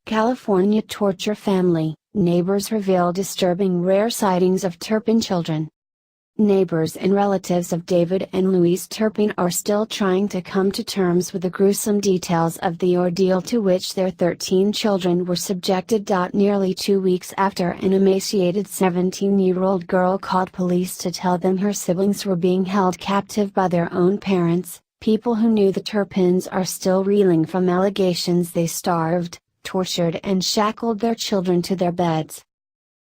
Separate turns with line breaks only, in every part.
California torture family, neighbors reveal disturbing rare sightings of Turpin children. Neighbors and relatives of David and Louise Turpin are still trying to come to terms with the gruesome details of the ordeal to which their 13 children were subjected. Nearly 2 weeks after an emaciated 17-year-old girl called police to tell them her siblings were being held captive by their own parents, people who knew the Turpins are still reeling from allegations they starved, tortured and shackled their children to their beds.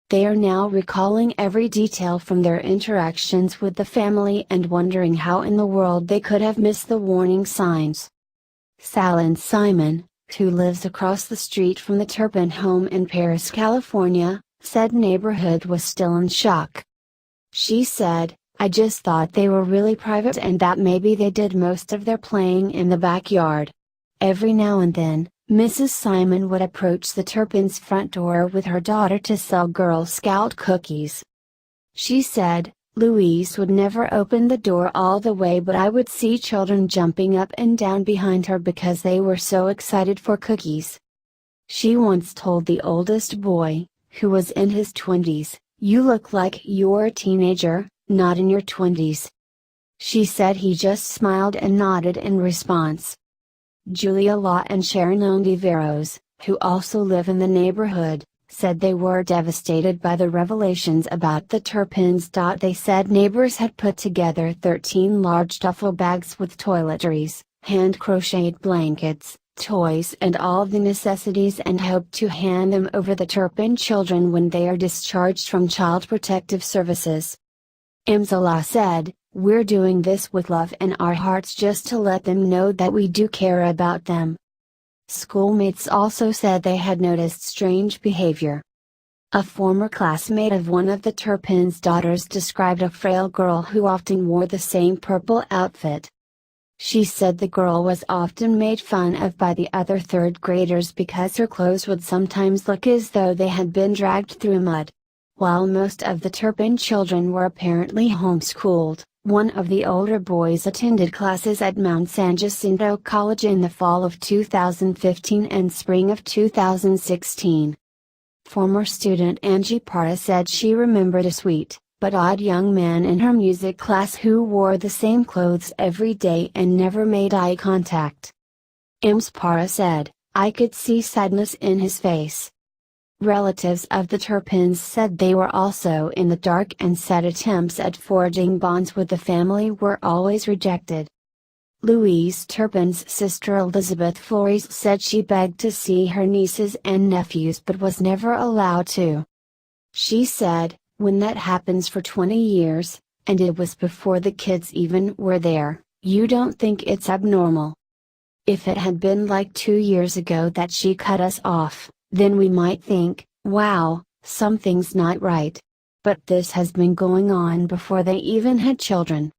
They are now recalling every detail from their interactions with the family and wondering how in the world they could have missed the warning signs. Salyn Simon, who lives across the street from the Turpin home in Paris, California, said neighborhood was still in shock. She said, "I just thought they were really private and that maybe they did most of their playing in the backyard. Every now and then, Mrs. Simon would approach the Turpins' front door with her daughter to sell Girl Scout cookies. She said, Louise would never open the door all the way, but I would see children jumping up and down behind her because they were so excited for cookies." She once told the oldest boy, who was in his 20s, "You look like you're a teenager, not in your 20s. She said he just smiled and nodded in response. Julia Law and Sharon Ontiveros, who also live in the neighborhood, said they were devastated by the revelations about the Turpins. They said neighbors had put together 13 large duffel bags with toiletries, hand-crocheted blankets, toys and all the necessities and hoped to hand them over the Turpin children when they are discharged from Child Protective Services. Imzala said, "We're doing this with love in our hearts just to let them know that we do care about them." Schoolmates also said they had noticed strange behavior. A former classmate of one of the Turpin's daughters described a frail girl who often wore the same purple outfit. She said the girl was often made fun of by the other third graders because her clothes would sometimes look as though they had been dragged through mud. While most of the Turpin children were apparently homeschooled, one of the older boys attended classes at Mount San Jacinto College in the fall of 2015 and spring of 2016. Former student Angie Parra said she remembered a sweet, but odd young man in her music class who wore the same clothes every day and never made eye contact. Ms. Parra said, "I could see sadness in his face." Relatives of the Turpins said they were also in the dark and said attempts at forging bonds with the family were always rejected. Louise Turpin's sister Elizabeth Flores said she begged to see her nieces and nephews but was never allowed to. She said, "When that happens for 20 years, and it was before the kids even were there, you don't think it's abnormal. If it had been like 2 years ago that she cut us off, then we might think, wow, something's not right. But this has been going on before they even had children."